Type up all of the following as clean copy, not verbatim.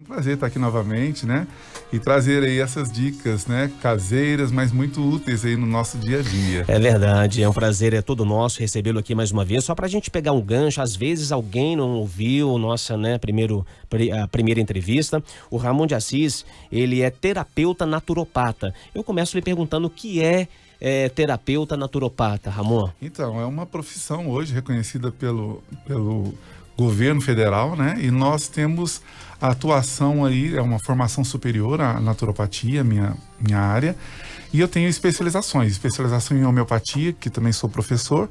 Prazer estar aqui novamente, né? E trazer aí essas dicas, né? Caseiras, mas muito úteis aí no nosso dia a dia. É verdade, é um prazer, é todo nosso recebê-lo aqui mais uma vez. Só pra gente pegar um gancho, às vezes alguém não ouviu nossa, né, a primeira entrevista. O Ramon de Assis, ele é terapeuta naturopata. Eu começo lhe perguntando o que é terapeuta naturopata, Ramon. Então, é uma profissão hoje reconhecida pelo governo federal, né? E nós temos a atuação aí, é uma formação superior à naturopatia, minha área. E eu tenho especialização em homeopatia, que também sou professor,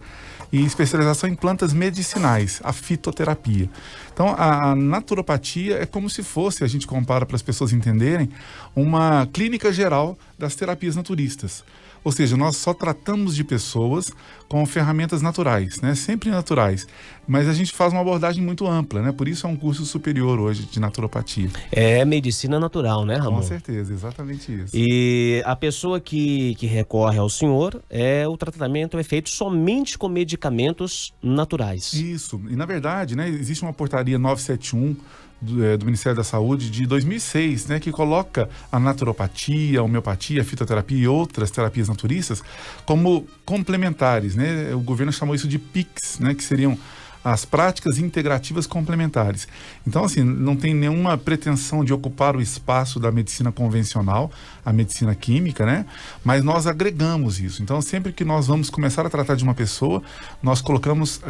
e especialização em plantas medicinais, a fitoterapia. Então, a naturopatia é como se fosse, a gente compara para as pessoas entenderem, uma clínica geral das terapias naturistas. Ou seja, nós só tratamos de pessoas com ferramentas naturais, né? Sempre naturais. Mas a gente faz uma abordagem muito ampla, né? Por isso é um curso superior hoje de naturopatia. É medicina natural, né, Ramon? Com certeza, exatamente isso. E a pessoa que recorre ao senhor, o tratamento é feito somente com medicamentos naturais. Isso. E na verdade, né, existe uma portaria 971 do Ministério da Saúde de 2006, né, que coloca a naturopatia, a homeopatia, a fitoterapia e outras terapias naturistas como complementares, né? O governo chamou isso de PICs, né, que seriam as práticas integrativas complementares. Então, assim, não tem nenhuma pretensão de ocupar o espaço da medicina convencional, a medicina química, né? Mas nós agregamos isso. Então, sempre que nós vamos começar a tratar de uma pessoa, nós colocamos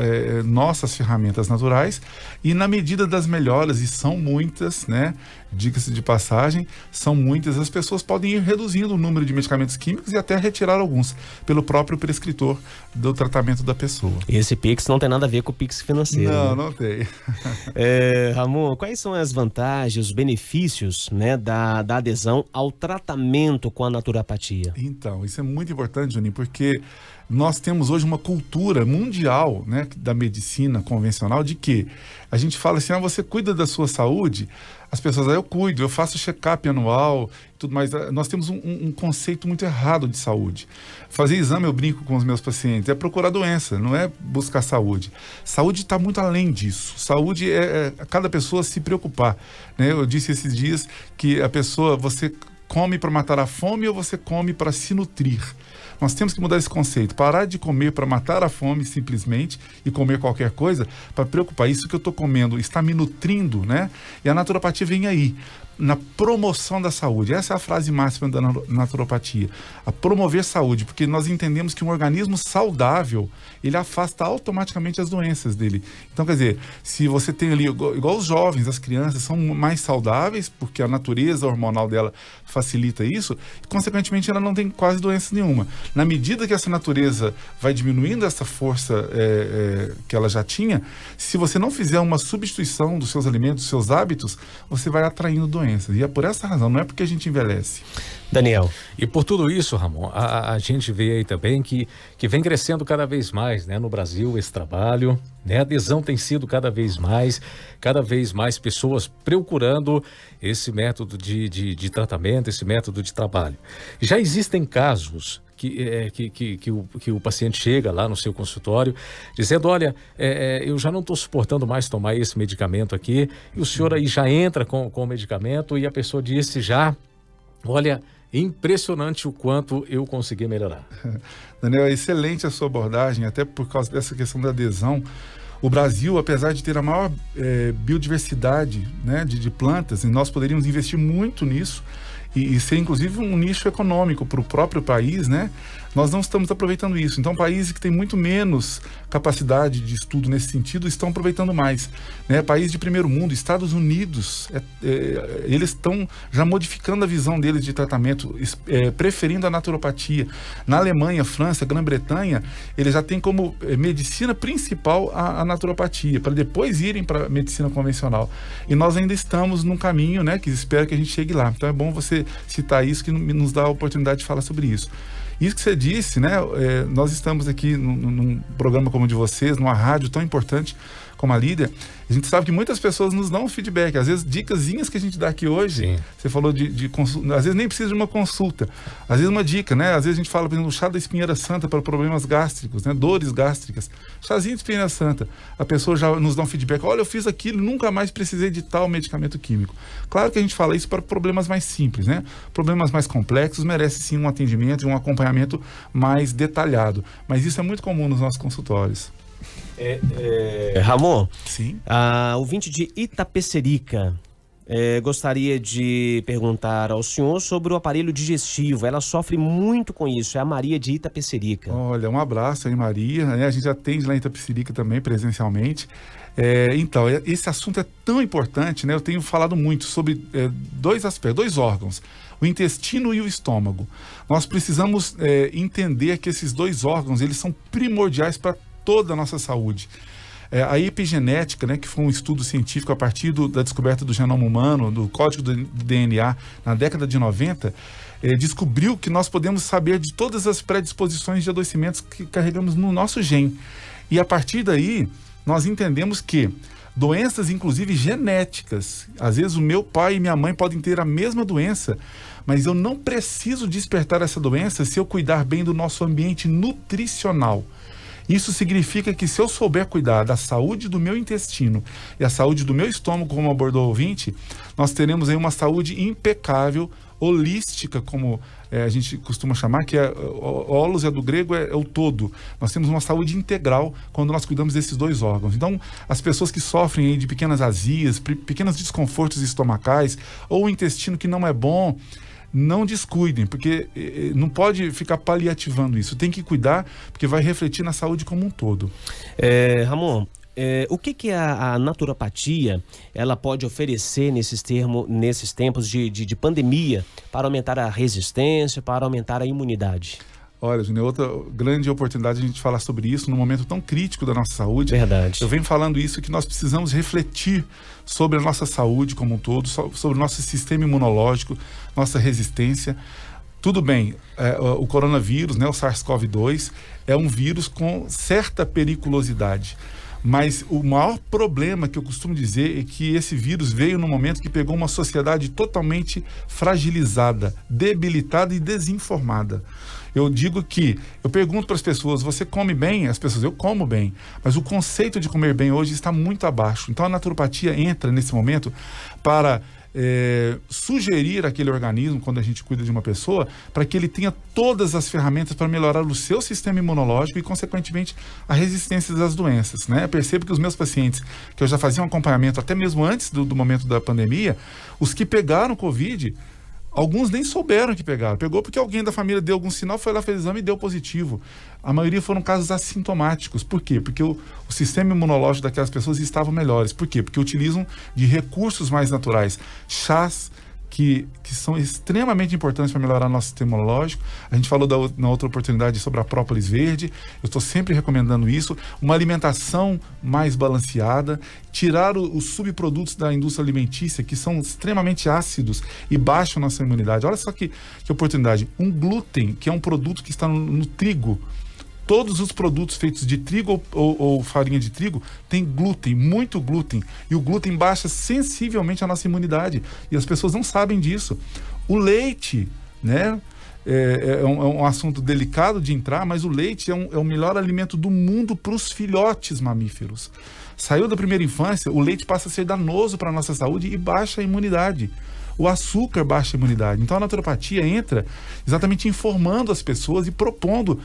nossas ferramentas naturais e na medida das melhoras, e são muitas, né? Diga-se de passagem, são muitas, as pessoas podem ir reduzindo o número de medicamentos químicos e até retirar alguns pelo próprio prescritor do tratamento da pessoa. E esse Pix não tem nada a ver com o Pix financeiro. Não, né? não tem. Ramon, quais são as vantagens, os benefícios, né, da adesão ao tratamento com a naturopatia? Então, isso é muito importante, Juninho, porque nós temos hoje uma cultura mundial, né, da medicina convencional de que a gente fala assim, você cuida da sua saúde, as pessoas, eu cuido, eu faço check-up anual, tudo mais. Nós temos um conceito muito errado de saúde. Fazer exame, eu brinco com os meus pacientes, é procurar doença, não é buscar saúde. Saúde está muito além disso. Saúde é cada pessoa se preocupar, né? Eu disse esses dias que a pessoa, você come para matar a fome ou você come para se nutrir? Nós temos que mudar esse conceito, parar de comer para matar a fome simplesmente e comer qualquer coisa para preocupar. Isso que eu estou comendo está me nutrindo, né? E a naturopatia vem aí, na promoção da saúde. Essa é a frase máxima da naturopatia, a promover saúde, porque nós entendemos que um organismo saudável, ele afasta automaticamente as doenças dele. Então, quer dizer, se você tem ali, igual os jovens, as crianças são mais saudáveis, porque a natureza hormonal dela facilita isso, e consequentemente ela não tem quase doença nenhuma. Na medida que essa natureza vai diminuindo essa força que ela já tinha, se você não fizer uma substituição dos seus alimentos, dos seus hábitos, você vai atraindo doenças. E é por essa razão, não é porque a gente envelhece. Daniel. E por tudo isso, Ramon, a gente vê aí também que vem crescendo cada vez mais, né, no Brasil esse trabalho, né, a adesão tem sido cada vez mais pessoas procurando esse método de tratamento, esse método de trabalho. Já existem casos que o paciente chega lá no seu consultório dizendo, olha, eu já não estou suportando mais tomar esse medicamento aqui, e o senhor aí já entra com o medicamento e a pessoa disse já, olha, impressionante o quanto eu consegui melhorar. Daniel, é excelente a sua abordagem, até por causa dessa questão da adesão. O Brasil, apesar de ter a maior biodiversidade, né, de plantas, e nós poderíamos investir muito nisso, e ser inclusive um nicho econômico para o próprio país, né? Nós não estamos aproveitando isso. Então, países que têm muito menos capacidade de estudo nesse sentido estão aproveitando mais, né? Países de primeiro mundo, Estados Unidos, eles estão já modificando a visão deles de tratamento, preferindo a naturopatia. Na Alemanha, França, Grã-Bretanha, eles já têm como medicina principal a naturopatia, para depois irem para a medicina convencional. E nós ainda estamos num caminho, né, que espero que a gente chegue lá. Então é bom você citar isso, que nos dá a oportunidade de falar sobre isso. Isso que você disse, né? Nós estamos aqui num programa como o de vocês, numa rádio tão importante como a líder, a gente sabe que muitas pessoas nos dão feedback, às vezes dicasinhas que a gente dá aqui hoje. Sim. Você falou de consulta, às vezes nem precisa de uma consulta, às vezes uma dica, né? Às vezes a gente fala, por exemplo, o chá da espinheira santa para problemas gástricos, né? Dores gástricas, chazinho de espinheira santa, a pessoa já nos dá um feedback, olha, eu fiz aquilo, nunca mais precisei de tal medicamento químico. Claro que a gente fala isso para problemas mais simples, né? Problemas mais complexos merecem sim um atendimento e um acompanhamento mais detalhado, mas isso é muito comum nos nossos consultórios. Ramon, sim? Ouvinte de Itapecerica gostaria de perguntar ao senhor sobre o aparelho digestivo. Ela sofre muito com isso, é a Maria de Itapecerica. Olha, um abraço aí, Maria, né? A gente atende lá em Itapecerica também presencialmente. Então, esse assunto é tão importante, né? Eu tenho falado muito sobre dois aspectos, dois órgãos, o intestino e o estômago. Nós precisamos entender que esses dois órgãos, eles são primordiais para toda a nossa saúde. A epigenética, né, que foi um estudo científico a partir da descoberta do genoma humano, do código do DNA, na década de 90, descobriu que nós podemos saber de todas as predisposições de adoecimentos que carregamos no nosso gene. E a partir daí, nós entendemos que doenças, inclusive genéticas, às vezes o meu pai e minha mãe podem ter a mesma doença, mas eu não preciso despertar essa doença se eu cuidar bem do nosso ambiente nutricional. Isso significa que se eu souber cuidar da saúde do meu intestino e a saúde do meu estômago, como abordou o ouvinte, nós teremos aí uma saúde impecável, holística, como a gente costuma chamar, que holos do grego é o todo. Nós temos uma saúde integral quando nós cuidamos desses dois órgãos. Então, as pessoas que sofrem aí de pequenas azias, pequenos desconfortos estomacais, ou o intestino que não é bom, não descuidem, porque não pode ficar paliativando isso. Tem que cuidar, porque vai refletir na saúde como um todo. Ramon, o que a naturopatia ela pode oferecer nesses tempos de pandemia para aumentar a resistência, para aumentar a imunidade? Olha, Júnior, outra grande oportunidade de a gente falar sobre isso num momento tão crítico da nossa saúde. Verdade. Eu venho falando isso, que nós precisamos refletir sobre a nossa saúde como um todo, sobre o nosso sistema imunológico, nossa resistência. Tudo bem, o coronavírus, né, o SARS-CoV-2, é um vírus com certa periculosidade. Mas o maior problema que eu costumo dizer é que esse vírus veio no momento que pegou uma sociedade totalmente fragilizada, debilitada e desinformada. Eu digo que, eu pergunto para as pessoas, você come bem? As pessoas, eu como bem. Mas o conceito de comer bem hoje está muito abaixo. Então a naturopatia entra nesse momento para sugerir aquele organismo, quando a gente cuida de uma pessoa, para que ele tenha todas as ferramentas para melhorar o seu sistema imunológico e, consequentemente, a resistência das doenças, né? Eu percebo que os meus pacientes, que eu já fazia um acompanhamento até mesmo antes do momento da pandemia, os que pegaram Covid, alguns nem souberam que pegaram. Pegou porque alguém da família deu algum sinal, foi lá, fez exame e deu positivo. A maioria foram casos assintomáticos. Por quê? Porque o sistema imunológico daquelas pessoas estava melhores. Por quê? Porque utilizam de recursos mais naturais. Chás que são extremamente importantes para melhorar nosso sistema imunológico. A gente falou na outra oportunidade sobre a própolis verde. Eu estou sempre recomendando isso. Uma alimentação mais balanceada, tirar os subprodutos da indústria alimentícia, que são extremamente ácidos e baixam nossa imunidade. Olha só que oportunidade. Um glúten, que é um produto que está no trigo. Todos os produtos feitos de trigo ou farinha de trigo têm glúten, muito glúten. E o glúten baixa sensivelmente a nossa imunidade. E as pessoas não sabem disso. O leite, né? É um assunto delicado de entrar, mas o leite é o melhor alimento do mundo para os filhotes mamíferos. Saiu da primeira infância, o leite passa a ser danoso para a nossa saúde e baixa a imunidade. O açúcar baixa a imunidade. Então a naturopatia entra exatamente informando as pessoas e propondo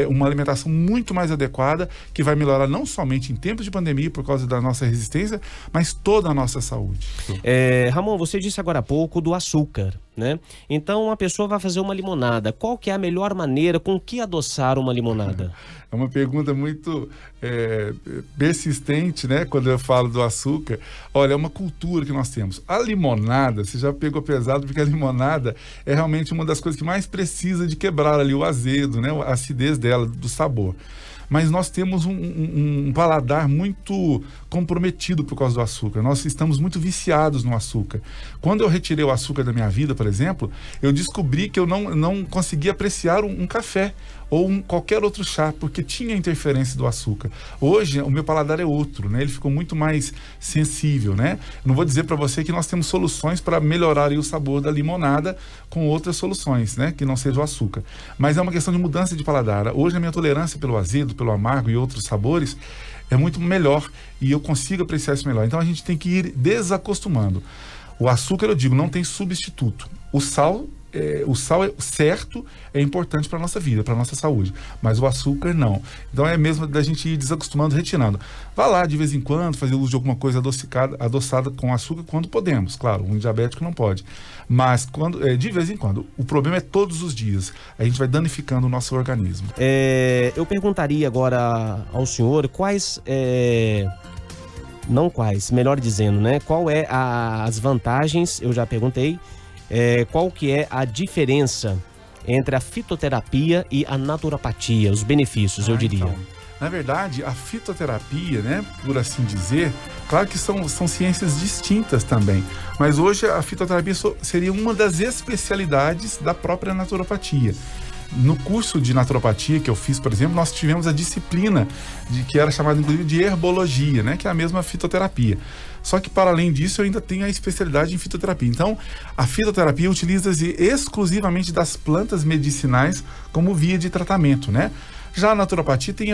uma alimentação muito mais adequada, que vai melhorar não somente em tempos de pandemia por causa da nossa resistência, mas toda a nossa saúde. Ramon, você disse agora há pouco do açúcar, né? Então uma pessoa vai fazer uma limonada. Qual que é a melhor maneira com que adoçar uma limonada? É uma pergunta muito persistente, né? Quando eu falo do açúcar. Olha, é uma cultura que nós temos. A limonada, você já pegou pesado, porque a limonada é realmente uma das coisas que mais precisa de quebrar ali o azedo, né? A acidez dela, do sabor. mas nós temos um paladar muito comprometido por causa do açúcar. Nós estamos muito viciados no açúcar. Quando eu retirei o açúcar da minha vida, por exemplo, eu descobri que eu não conseguia apreciar um café ou qualquer outro chá, porque tinha interferência do açúcar. Hoje, o meu paladar é outro, né? Ele ficou muito mais sensível, né? Eu não vou dizer para você que nós temos soluções para melhorar aí o sabor da limonada com outras soluções, né? Que não seja o açúcar. Mas é uma questão de mudança de paladar. Hoje, a minha tolerância pelo azedo, pelo amargo e outros sabores é muito melhor e eu consigo apreciar isso melhor. Então, a gente tem que ir desacostumando. O açúcar, eu digo, não tem substituto. O sal é certo, é importante para a nossa vida, para a nossa saúde, mas o açúcar não. Então é mesmo da gente ir desacostumando, retirando. Vá lá de vez em quando fazer uso de alguma coisa adoçada com açúcar quando podemos, claro, um diabético não pode, mas de vez em quando. O problema é todos os dias, a gente vai danificando o nosso organismo. Eu perguntaria agora ao senhor melhor dizendo, né? Qual é as vantagens, eu já perguntei, qual que é a diferença entre a fitoterapia e a naturopatia, os benefícios, eu diria. Então, na verdade, a fitoterapia, né, por assim dizer, claro que são ciências distintas também, mas hoje a fitoterapia seria uma das especialidades da própria naturopatia. No curso de naturopatia que eu fiz, por exemplo, nós tivemos a disciplina que era chamada inclusive de herbologia, né, que é a mesma fitoterapia. Só que para além disso eu ainda tenho a especialidade em fitoterapia. Então, a fitoterapia utiliza-se exclusivamente das plantas medicinais como via de tratamento, né? Já a naturopatia tem,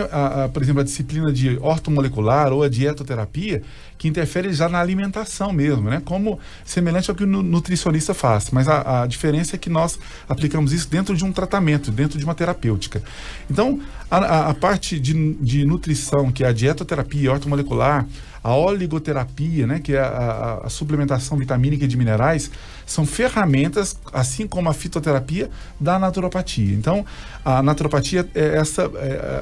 por exemplo, a disciplina de ortomolecular ou a dietoterapia, que interfere já na alimentação mesmo, né? Como semelhante ao que o nutricionista faz. Mas a diferença é que nós aplicamos isso dentro de um tratamento, dentro de uma terapêutica. Então, a parte de nutrição, que é a dietoterapia ortomolecular, a oligoterapia, né, que é a suplementação vitamínica de minerais, são ferramentas, assim como a fitoterapia, da naturopatia. Então, a naturopatia é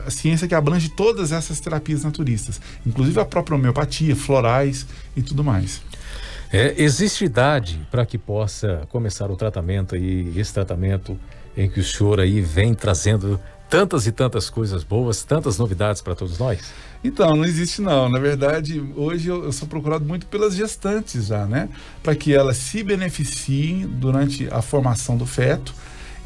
a ciência que abrange todas essas terapias naturistas, inclusive a própria homeopatia, florais e tudo mais. Existe idade para que possa começar o tratamento aí, esse tratamento em que o senhor aí vem trazendo tantas e tantas coisas boas, tantas novidades para todos nós? Então, não existe não. Na verdade, hoje eu sou procurado muito pelas gestantes já, né? Para que elas se beneficiem durante a formação do feto.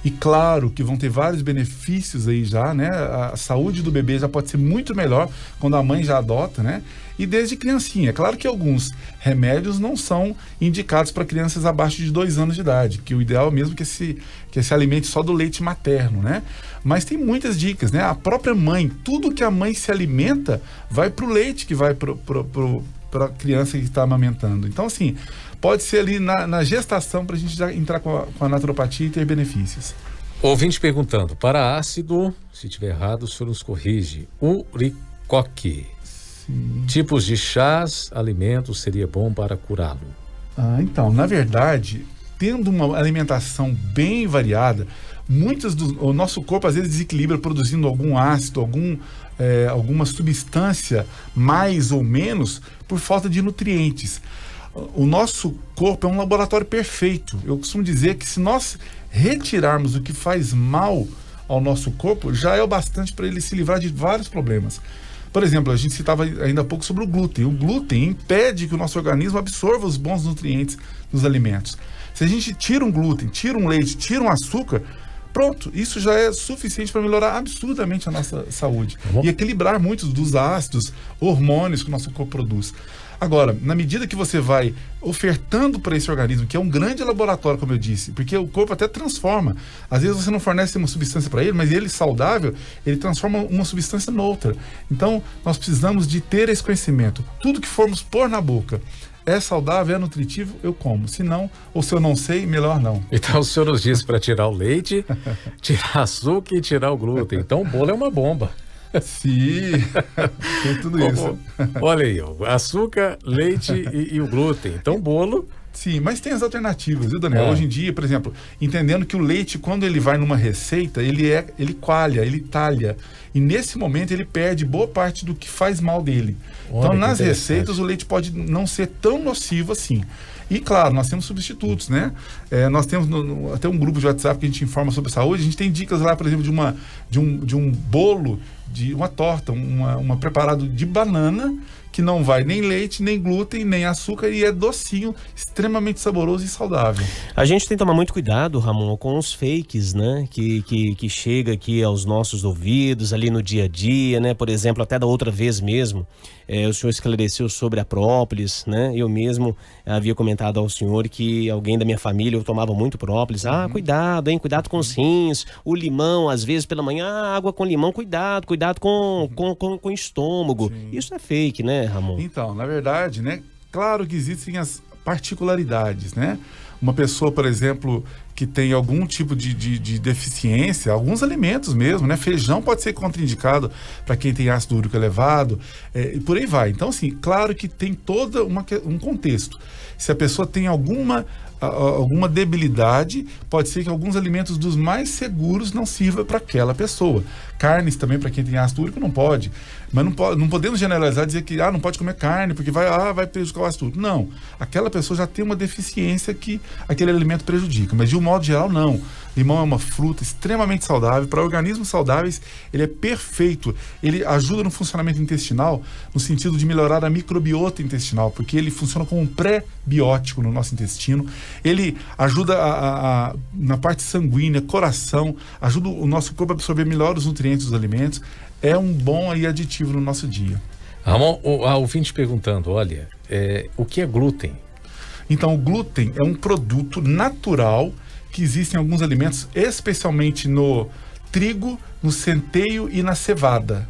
E claro que vão ter vários benefícios aí já, né? A saúde do bebê já pode ser muito melhor quando a mãe já adota, né? E desde criancinha. É claro que alguns remédios não são indicados para crianças abaixo de 2 anos de idade, que o ideal é mesmo que se alimente só do leite materno, né? Mas tem muitas dicas, né? A própria mãe, tudo que a mãe se alimenta vai para o leite que vai para a criança que está amamentando. Então, assim, pode ser ali na gestação para a gente já entrar com a naturopatia e ter benefícios. Ouvinte perguntando, para ácido, se tiver errado, o senhor nos corrige, uricoque. Sim. Tipos de chás, alimentos, seria bom para curá-lo? Então, na verdade, tendo uma alimentação bem variada, o nosso corpo às vezes desequilibra produzindo algum ácido, alguma substância mais ou menos por falta de nutrientes. O nosso corpo é um laboratório perfeito. Eu costumo dizer que se nós retirarmos o que faz mal ao nosso corpo, já é o bastante para ele se livrar de vários problemas. Por exemplo, a gente citava ainda há pouco sobre o glúten. O glúten impede que o nosso organismo absorva os bons nutrientes dos alimentos. Se a gente tira um glúten, tira um leite, tira um açúcar, pronto, isso já é suficiente para melhorar absurdamente a nossa saúde e equilibrar muitos dos ácidos, hormônios que o nosso corpo produz. Agora, na medida que você vai ofertando para esse organismo, que é um grande laboratório, como eu disse, porque o corpo até transforma. Às vezes você não fornece uma substância para ele, mas ele saudável, ele transforma uma substância noutra. Então, nós precisamos de ter esse conhecimento. Tudo que formos pôr na boca é saudável, é nutritivo, eu como. Se não, ou se eu não sei, melhor não. Então o senhor nos disse para tirar o leite, tirar açúcar e tirar o glúten. Então o bolo é uma bomba. Sim, tem tudo isso. Olha aí, açúcar, leite e o glúten. Então o bolo Sim, mas tem as alternativas, viu, Daniel? Hoje em dia, por exemplo, entendendo que o leite, quando ele vai numa receita, ele coalha, ele talha. E nesse momento ele perde boa parte do que faz mal dele. Olha, então, nas receitas, o leite pode não ser tão nocivo assim. E, claro, nós temos substitutos, né? Nós temos até um grupo de WhatsApp que a gente informa sobre saúde. A gente tem dicas lá, por exemplo, de um bolo, de uma torta, uma preparado de banana, que não vai nem leite, nem glúten, nem açúcar, e é docinho, extremamente saboroso e saudável. A gente tem que tomar muito cuidado, Ramon, com os fakes, né? Que chega aqui aos nossos ouvidos, ali no dia a dia, né? Por exemplo, até da outra vez mesmo, o senhor esclareceu sobre a própolis, né? Eu mesmo havia comentado ao senhor que alguém da minha família, eu tomava muito própolis. Cuidado, hein? Cuidado com os rins, o limão, às vezes pela manhã, água com limão, cuidado com o estômago. Sim. Isso é fake, né, Ramon? Então, na verdade, né? Claro que existem as particularidades, né? Uma pessoa, por exemplo, que tem algum tipo de deficiência, alguns alimentos mesmo, né? Feijão pode ser contraindicado para quem tem ácido úrico elevado, e por aí vai. Então, assim, claro que tem todo um contexto. Se a pessoa tem alguma debilidade, pode ser que alguns alimentos dos mais seguros não sirvam para aquela pessoa. Carnes também, para quem tem ácido úrico, não pode. Mas não podemos generalizar e dizer que não pode comer carne porque vai prejudicar o ácido úrico. Não. Aquela pessoa já tem uma deficiência que aquele alimento prejudica. Mas de um modo geral, não. Limão é uma fruta extremamente saudável. Para organismos saudáveis, ele é perfeito. Ele ajuda no funcionamento intestinal, no sentido de melhorar a microbiota intestinal, porque ele funciona como um pré-biótico no nosso intestino. Ele ajuda na parte sanguínea, coração, ajuda o nosso corpo a absorver melhor os nutrientes dos alimentos. É um bom aditivo no nosso dia. Ramon, a ouvinte perguntando, olha, o que é glúten? Então, o glúten é um produto natural que existe em alguns alimentos, especialmente no trigo, no centeio e na cevada.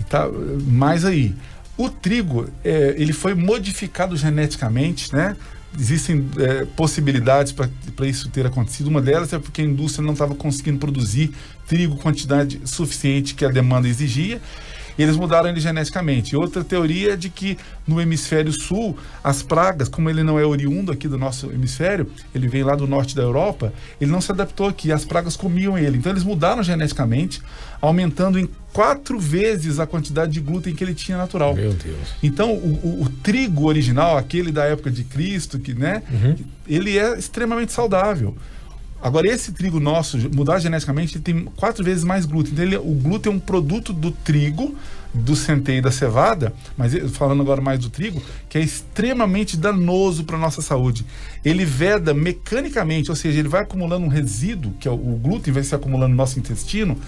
Tá? Mas aí, o trigo, ele foi modificado geneticamente, né? Existem possibilidades para isso ter acontecido. Uma delas é porque a indústria não estava conseguindo produzir trigo quantidade suficiente que a demanda exigia, e eles mudaram ele geneticamente. Outra teoria é de que no hemisfério sul, as pragas, como ele não é oriundo aqui do nosso hemisfério, ele veio lá do norte da Europa, ele não se adaptou aqui, as pragas comiam ele. Então eles mudaram geneticamente, aumentando em 4 vezes a quantidade de glúten que ele tinha natural. Meu Deus. Então o trigo original, aquele da época de Cristo, ele é extremamente saudável. Agora, esse trigo nosso, mudar geneticamente, ele tem 4 vezes mais glúten. Então, o glúten é um produto do trigo, do centeio e da cevada, mas falando agora mais do trigo, que é extremamente danoso para a nossa saúde. Ele veda mecanicamente, ou seja, ele vai acumulando um resíduo, que é o glúten, vai se acumulando no nosso intestino,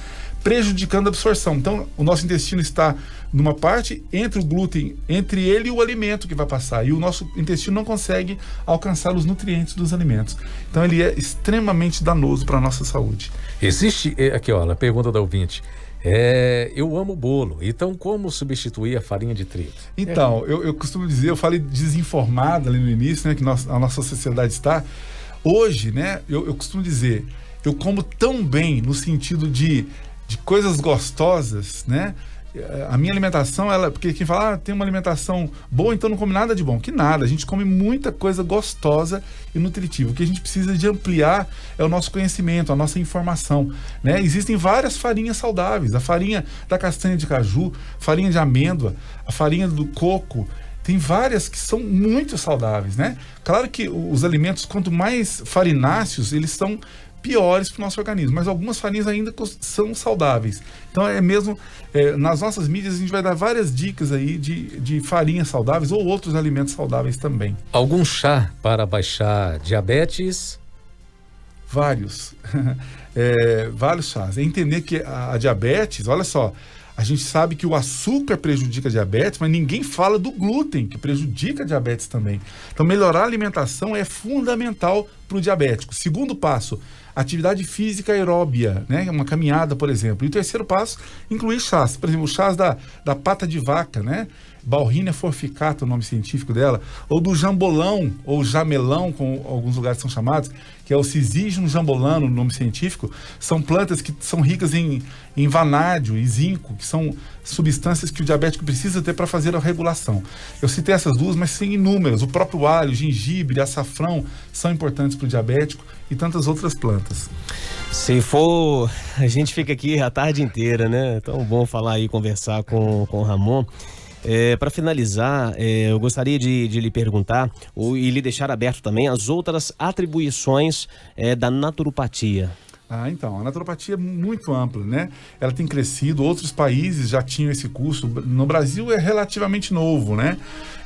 prejudicando a absorção. Então, o nosso intestino está numa parte entre o glúten, entre ele e o alimento que vai passar, e o nosso intestino não consegue alcançar os nutrientes dos alimentos. Então, ele é extremamente danoso para a nossa saúde. Existe, aqui ó, a pergunta da ouvinte, eu amo bolo, então como substituir a farinha de trigo? Então, eu costumo dizer, eu falei desinformada ali no início, né, que a nossa sociedade está. Hoje, né, eu costumo dizer, eu como tão bem no sentido de coisas gostosas, né? A minha alimentação, porque quem fala, tem uma alimentação boa, então não come nada de bom. Que nada, a gente come muita coisa gostosa e nutritiva. O que a gente precisa de ampliar é o nosso conhecimento, a nossa informação, né? Existem várias farinhas saudáveis, a farinha da castanha de caju, farinha de amêndoa, a farinha do coco, tem várias que são muito saudáveis, né? Claro que os alimentos, quanto mais farináceos, eles são piores para o nosso organismo, mas algumas farinhas ainda são saudáveis. Então nas nossas mídias a gente vai dar várias dicas aí de farinhas saudáveis ou outros alimentos saudáveis também. Algum chá para baixar diabetes? Vários. Vários chás. É entender que a diabetes, olha só, a gente sabe que o açúcar prejudica a diabetes, mas ninguém fala do glúten, que prejudica a diabetes também. Então, melhorar a alimentação é fundamental para o diabético. Segundo passo, atividade física aeróbia, né? Uma caminhada, por exemplo. E o terceiro passo, incluir chás. Por exemplo, chás da pata de vaca, né? Bauhinia forficata, o nome científico dela, ou do jambolão, ou jamelão, como alguns lugares são chamados, que é o Syzygium jambolano, o nome científico. São plantas que são ricas em vanádio e zinco, que são substâncias que o diabético precisa ter para fazer a regulação. Eu citei essas duas, mas tem inúmeras. O próprio alho, gengibre, açafrão são importantes para o diabético e tantas outras plantas. Se for, a gente fica aqui a tarde inteira, né? Tão bom falar aí, conversar com o Ramon. Para finalizar, eu gostaria de lhe perguntar e lhe deixar aberto também as outras atribuições da naturopatia. Então, a naturopatia é muito ampla, né? Ela tem crescido, outros países já tinham esse curso. No Brasil é relativamente novo, né?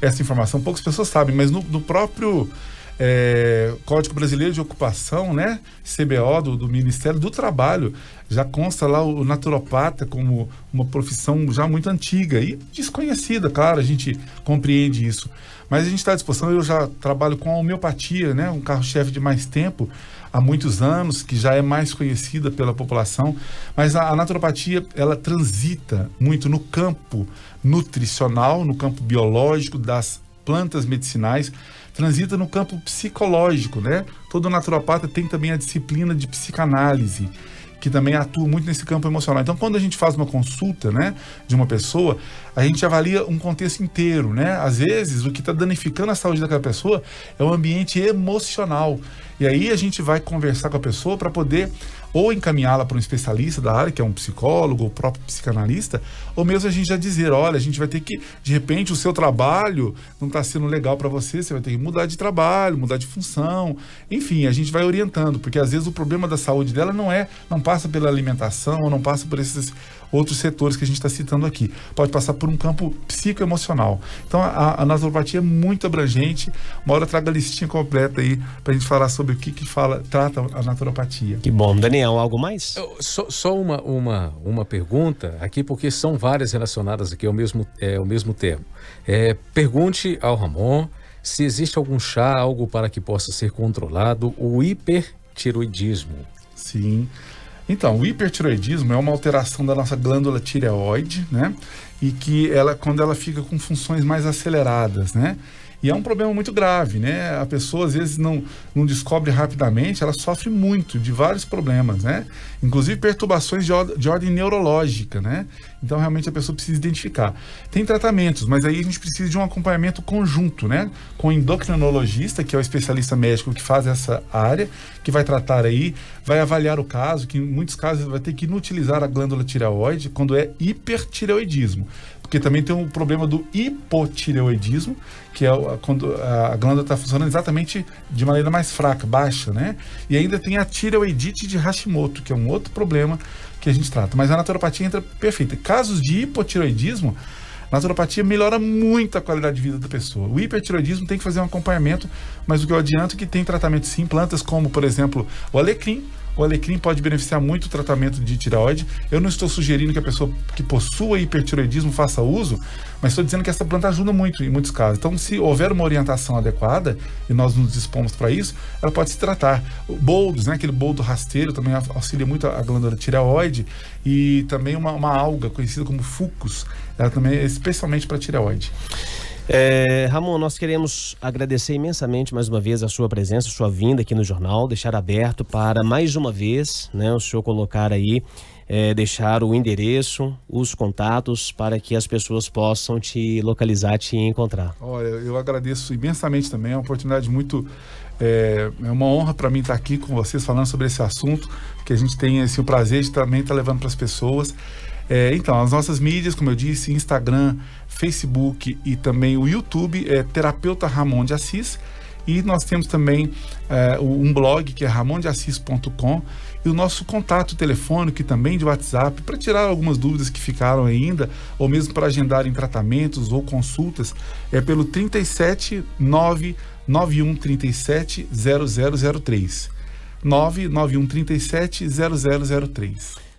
Essa informação, poucas pessoas sabem, mas no próprio Código Brasileiro de Ocupação, né? CBO, do Ministério do Trabalho, já consta lá o naturopata como uma profissão já muito antiga e desconhecida, claro, a gente compreende isso. Mas a gente está à disposição. Eu já trabalho com a homeopatia, né? Um carro-chefe de mais tempo, há muitos anos, que já é mais conhecida pela população, mas a naturopatia, ela transita muito no campo nutricional, no campo biológico, das plantas medicinais, transita no campo psicológico, né? Todo naturopata tem também a disciplina de psicanálise, que também atua muito nesse campo emocional. Então, quando a gente faz uma consulta, né, de uma pessoa, a gente avalia um contexto inteiro, né? Às vezes, o que está danificando a saúde daquela pessoa é o ambiente emocional. E aí a gente vai conversar com a pessoa para poder ou encaminhá-la para um especialista da área, que é um psicólogo, ou o próprio psicanalista, ou mesmo a gente já dizer, olha, a gente vai ter que, de repente, o seu trabalho não está sendo legal para você, você vai ter que mudar de trabalho, mudar de função, enfim, a gente vai orientando, porque às vezes o problema da saúde dela não passa pela alimentação, ou não passa por esses outros setores que a gente está citando aqui. Pode passar por um campo psicoemocional. Então, a naturopatia é muito abrangente. Uma hora eu trago a listinha completa aí para a gente falar sobre o que trata a naturopatia. Que bom. Daniel, algo mais? Só uma pergunta aqui, porque são várias relacionadas aqui ao mesmo termo. Pergunte ao Ramon se existe algum chá, algo para que possa ser controlado o hipertiroidismo. Sim. Então, o hipertiroidismo é uma alteração da nossa glândula tireoide, né? E que quando ela fica com funções mais aceleradas, né? E é um problema muito grave, né? A pessoa às vezes não descobre rapidamente, ela sofre muito de vários problemas, né? Inclusive perturbações de ordem neurológica, né? Então realmente a pessoa precisa identificar. Tem tratamentos, mas aí a gente precisa de um acompanhamento conjunto, né? Com o endocrinologista, que é o especialista médico que faz essa área, que vai tratar aí, vai avaliar o caso, que em muitos casos vai ter que inutilizar a glândula tireoide quando é hipertireoidismo. Porque também tem um problema do hipotireoidismo, que é quando a glândula está funcionando exatamente de maneira mais fraca, baixa, né? E ainda tem a tireoidite de Hashimoto, que é um outro problema que a gente trata. Mas a naturopatia entra perfeita. Casos de hipotireoidismo, a naturopatia melhora muito a qualidade de vida da pessoa. O hipertireoidismo tem que fazer um acompanhamento, mas o que eu adianto é que tem tratamento sim, plantas como, por exemplo, o alecrim. O alecrim pode beneficiar muito o tratamento de tireoide. Eu não estou sugerindo que a pessoa que possua hipertireoidismo faça uso, mas estou dizendo que essa planta ajuda muito em muitos casos. Então, se houver uma orientação adequada, e nós nos dispomos para isso, ela pode se tratar. O boldos, né, aquele boldo rasteiro, também auxilia muito a glândula tireoide, e também uma alga conhecida como fucus, ela também é especialmente para tireoide. Ramon, nós queremos agradecer imensamente mais uma vez a sua presença, a sua vinda aqui no jornal, deixar aberto para mais uma vez, né, o senhor colocar aí, deixar o endereço, os contatos para que as pessoas possam te localizar, te encontrar. Olha, eu agradeço imensamente também, é uma oportunidade muito, é uma honra para mim estar aqui com vocês falando sobre esse assunto, que a gente tem o prazer de também estar levando para as pessoas. Então, as nossas mídias, como eu disse, Instagram, Facebook e também o YouTube, Terapeuta Ramon de Assis. E nós temos também um blog que é ramondeassis.com e o nosso contato telefônico e também de WhatsApp para tirar algumas dúvidas que ficaram ainda, ou mesmo para agendarem tratamentos ou consultas, pelo 37 991 37 0003. 991 37 0003.